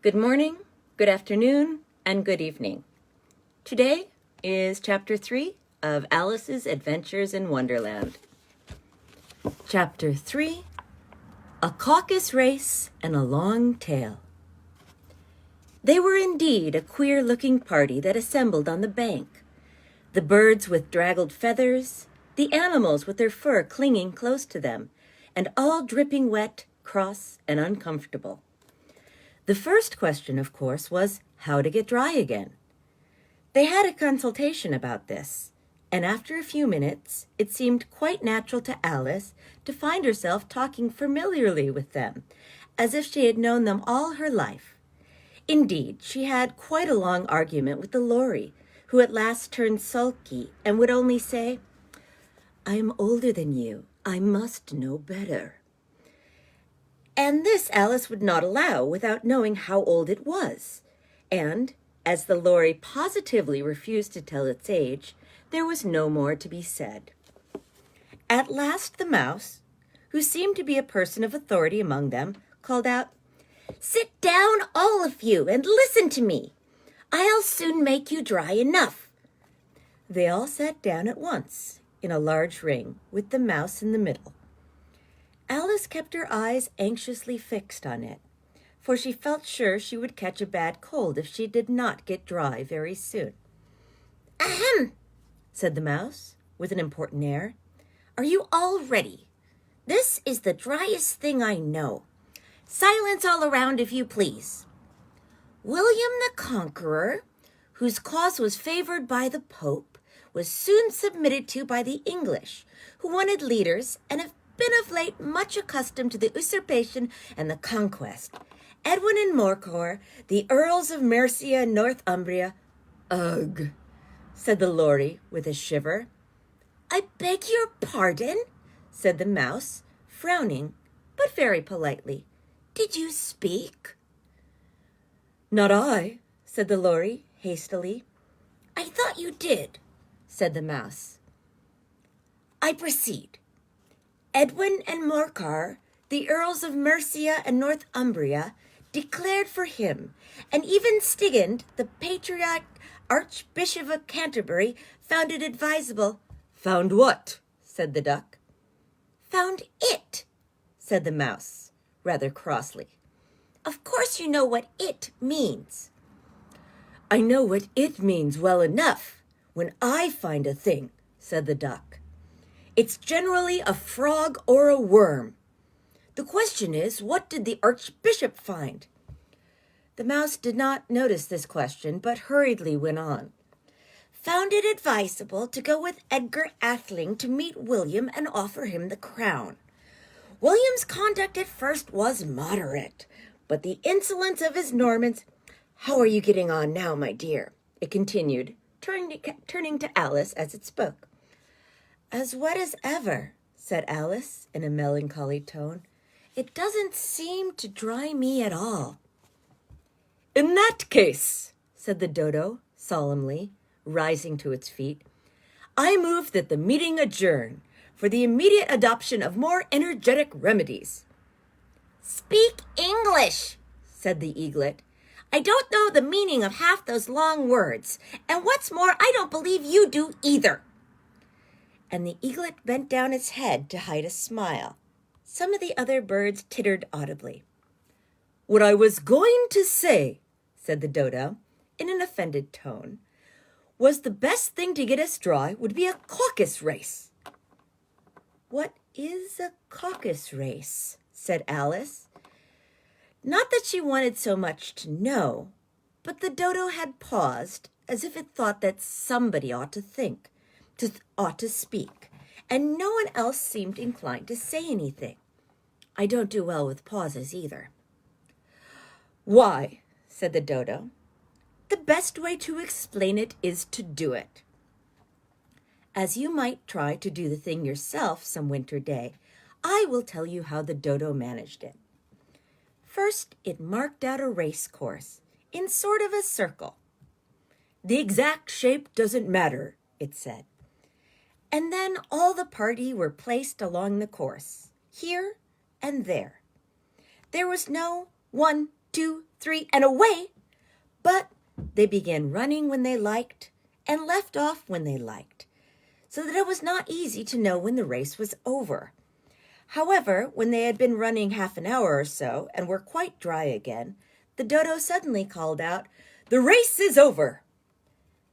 Good morning, good afternoon, and good evening. Today is Chapter 3 of Alice's Adventures in Wonderland. Chapter 3, A Caucus-Race and a Long Tail. They were indeed a queer-looking party that assembled on the bank. The birds with draggled feathers, the animals with their fur clinging close to them, and all dripping wet, cross, and uncomfortable. The first question, of course, was how to get dry again. They had a consultation about this, and after a few minutes, it seemed quite natural to Alice to find herself talking familiarly with them, as if she had known them all her life. Indeed, she had quite a long argument with the Lory, who at last turned sulky and would only say, "I am older than you. I must know better." And this Alice would not allow without knowing how old it was. And, as the Lory positively refused to tell its age, there was no more to be said. At last the mouse, who seemed to be a person of authority among them, called out, "Sit down, all of you, and listen to me. I'll soon make you dry enough." They all sat down at once, in a large ring, with the mouse in the middle. Alice kept her eyes anxiously fixed on it, for she felt sure she would catch a bad cold if she did not get dry very soon. "Ahem," said the mouse, with an important air. "Are you all ready? This is the driest thing I know. Silence all around, if you please. William the Conqueror, whose cause was favored by the Pope, was soon submitted to by the English, who wanted leaders and have been of late much accustomed to the usurpation and the conquest. Edwin and Morcar, the Earls of Mercia and Northumbria—" "Ugh," said the Lory with a shiver. "I beg your pardon," said the mouse, frowning, but very politely. "Did you speak?" "Not I," said the Lory hastily. "I thought you did," said the mouse. "I proceed. Edwin and Morcar, the Earls of Mercia and Northumbria, declared for him, and even Stigand, the patriarch Archbishop of Canterbury, found it advisable—" "Found what?" said the duck. "Found it," said the mouse, rather crossly. "Of course you know what it means." "I know what it means well enough when I find a thing," said the duck. "It's generally a frog or a worm. The question is, what did the Archbishop find?" The mouse did not notice this question, but hurriedly went on. "Found it advisable to go with Edgar Atheling to meet William and offer him the crown. William's conduct at first was moderate, but the insolence of his Normans— How are you getting on now, my dear?" it continued, turning to Alice as it spoke. "As wet as ever," said Alice in a melancholy tone. "It doesn't seem to dry me at all." "In that case," said the dodo solemnly, rising to its feet, "I move that the meeting adjourn for the immediate adoption of more energetic remedies." "Speak English," said the eaglet. "I don't know the meaning of half those long words, and what's more, I don't believe you do either." And the eaglet bent down its head to hide a smile. Some of the other birds tittered audibly. "What I was going to say," said the dodo, in an offended tone, "was the best thing to get us dry would be a caucus race." "What is a caucus race?" said Alice. Not that she wanted so much to know, but the dodo had paused, as if it thought that somebody ought to speak, and no one else seemed inclined to say anything. I don't do well with pauses either. "Why," said the dodo, "the best way to explain it is to do it. As you might try to do the thing yourself some winter day, I will tell you how the dodo managed it. First, it marked out a race course in sort of a circle. The exact shape doesn't matter, it said. And then all the party were placed along the course, here and there. There was no 1, 2, 3, and away. But they began running when they liked and left off when they liked, so that it was not easy to know when the race was over. However, when they had been running half an hour or so and were quite dry again, the dodo suddenly called out, "The race is over!"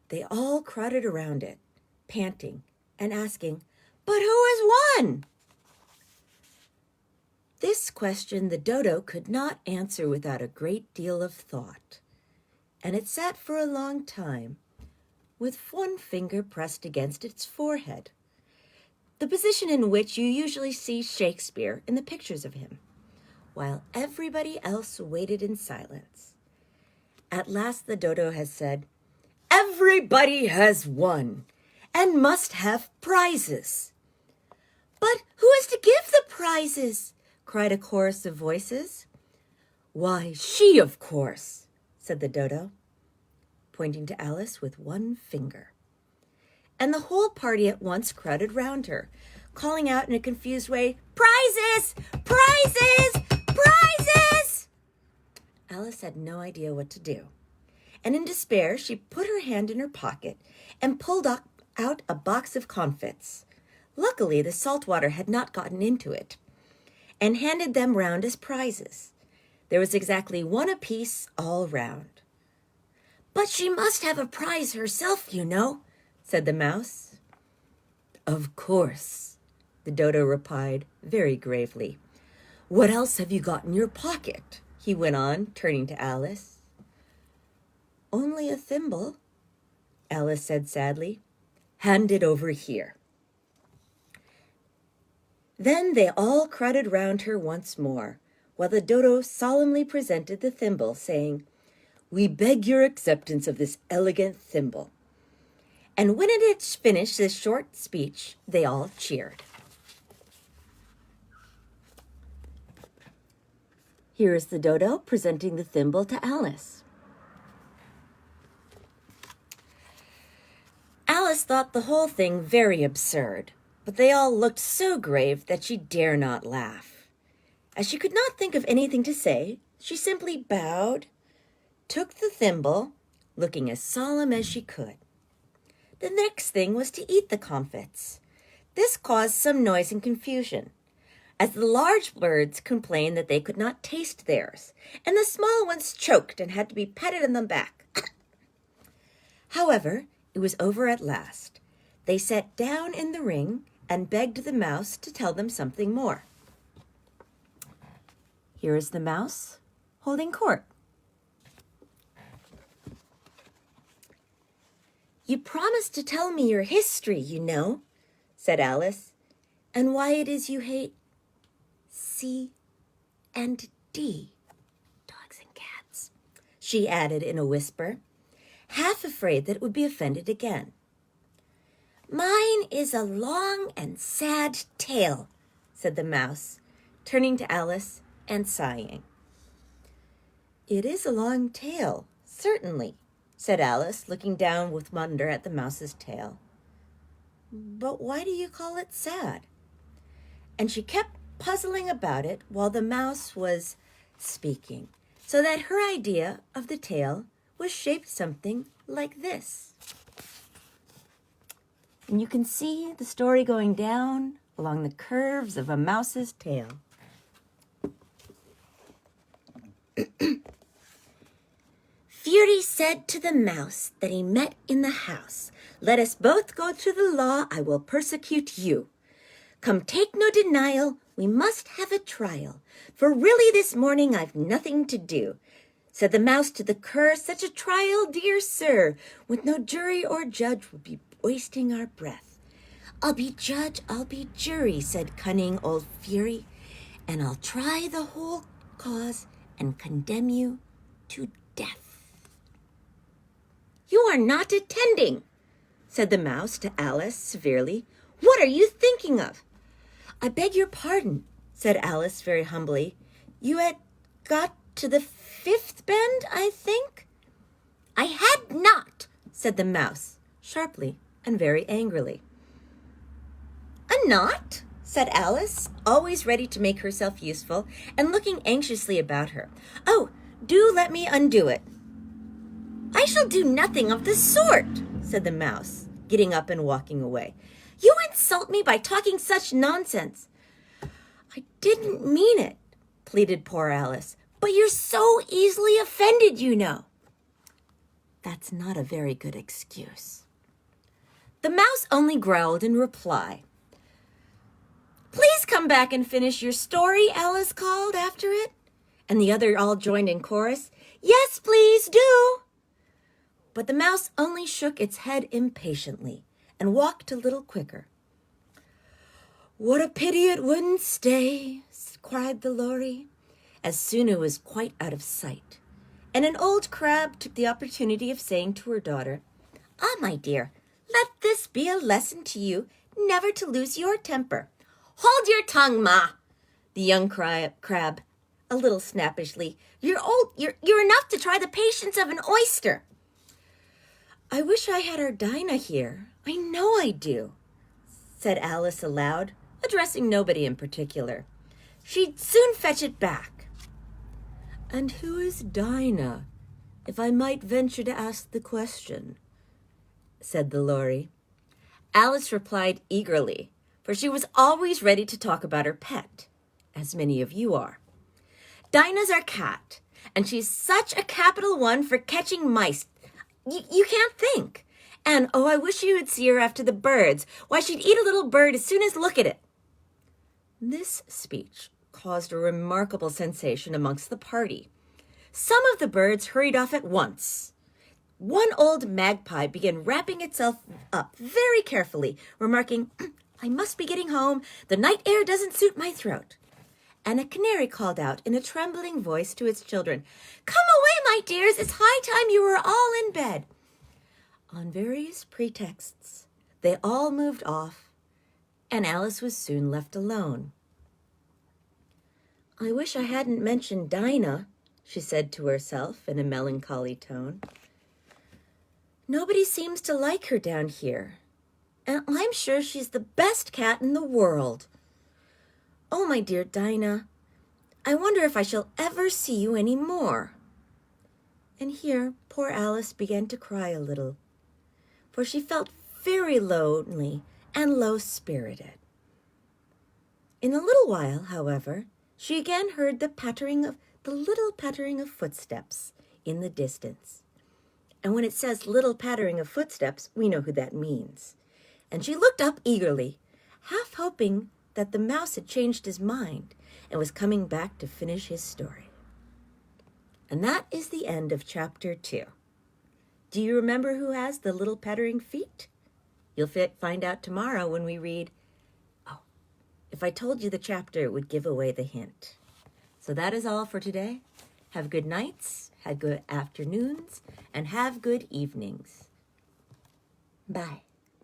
They all crowded around it, panting and asking, "But who has won?" This question the dodo could not answer without a great deal of thought, and it sat for a long time, with one finger pressed against its forehead, the position in which you usually see Shakespeare in the pictures of him, while everybody else waited in silence. At last the dodo has said, "Everybody has won and must have prizes." "But who is to give the prizes?" cried a chorus of voices. "Why, she, of course," said the dodo, pointing to Alice with one finger. And the whole party at once crowded round her, calling out in a confused way, "Prizes! Prizes! Prizes!" Alice had no idea what to do, and in despair she put her hand in her pocket and pulled out a box of comfits. Luckily, the salt water had not gotten into it, and handed them round as prizes. There was exactly one apiece all round. "But she must have a prize herself, you know," said the mouse. "Of course," the dodo replied very gravely. "What else have you got in your pocket?" he went on, turning to Alice. "Only a thimble," Alice said sadly. "Hand it over here." Then they all crowded round her once more, while the dodo solemnly presented the thimble, saying, "We beg your acceptance of this elegant thimble." And when it had finished this short speech, they all cheered. Here is the dodo presenting the thimble to Alice. Alice thought the whole thing very absurd, but they all looked so grave that she dare not laugh. As she could not think of anything to say, she simply bowed, took the thimble, looking as solemn as she could. The next thing was to eat the comfits. This caused some noise and confusion, as the large birds complained that they could not taste theirs, and the small ones choked and had to be patted on the back. However, it was over at last. They sat down in the ring and begged the mouse to tell them something more. Here is the mouse holding court. "You promised to tell me your history, you know," said Alice, "and why it is you hate C and D, dogs and cats," she added in a whisper, half afraid that it would be offended again. "Mine is a long and sad tale," said the mouse, turning to Alice and sighing. "It is a long tale, certainly," said Alice, looking down with wonder at the mouse's tail. "But why do you call it sad?" And she kept puzzling about it while the mouse was speaking, so that her idea of the tale was shaped something like this. And you can see the story going down along the curves of a mouse's tail. Fury said to the mouse that he met in the house, "Let us both go to the law, I will persecute you. Come, take no denial, we must have a trial, for really this morning I've nothing to do." Said the mouse to the cur, "Such a trial, dear sir, with no jury or judge would be wasting our breath." "I'll be judge, I'll be jury," said cunning old Fury, "and I'll try the whole cause and condemn you to death." "You are not attending," said the mouse to Alice severely. "What are you thinking of?" "I beg your pardon," said Alice very humbly. "You had got to the fifth bend, I think?" "I had not," said the mouse, sharply and very angrily. "A knot?" said Alice, always ready to make herself useful and looking anxiously about her. "Oh, Do let me undo it." "I shall do nothing of the sort," said the mouse, getting up and walking away. "You insult me by talking such nonsense." "I didn't mean it," pleaded poor Alice. "But you're so easily offended, you know." "That's not a very good excuse." The mouse only growled in reply. "Please come back and finish your story," Alice called after it. And the other all joined in chorus, "Yes, please do." But the mouse only shook its head impatiently and walked a little quicker. "What a pity it wouldn't stay," cried the lory, as soon as it was quite out of sight. And an old crab took the opportunity of saying to her daughter, "Ah, my dear, let this be a lesson to you never to lose your temper." "Hold your tongue, Ma," the young crab, a little snappishly. "You're enough to try the patience of an oyster." "I wish I had our Dinah here. I know I do," said Alice aloud, addressing nobody in particular. "She'd soon fetch it back." "And who is Dinah, if I might venture to ask the question?" said the lory. Alice replied eagerly, for she was always ready to talk about her pet, as many of you are. "Dinah's our cat, and she's such a capital one for catching mice. You can't think. And, oh, I wish you would see her after the birds. Why, she'd eat a little bird as soon as look at it." This speech caused a remarkable sensation amongst the party. Some of the birds hurried off at once. One old magpie began wrapping itself up very carefully, remarking, "I must be getting home. The night air doesn't suit my throat." And a canary called out in a trembling voice to its children, "Come away, my dears. It's high time you were all in bed." On various pretexts, they all moved off, and Alice was soon left alone. "I wish I hadn't mentioned Dinah," she said to herself in a melancholy tone. "Nobody seems to like her down here, and I'm sure she's the best cat in the world. Oh, my dear Dinah, I wonder if I shall ever see you any more." And here poor Alice began to cry a little, for she felt very lonely and low-spirited. In a little while, however, she again heard the little pattering of footsteps in the distance. And when it says little pattering of footsteps, we know who that means. And she looked up eagerly, half hoping that the mouse had changed his mind and was coming back to finish his story. And that is the end of chapter 2. Do you remember who has the little pattering feet? You'll find out tomorrow when we read. Oh, if I told you the chapter, it would give away the hint. So that is all for today. Have good nights, have good afternoons, and have good evenings. Bye.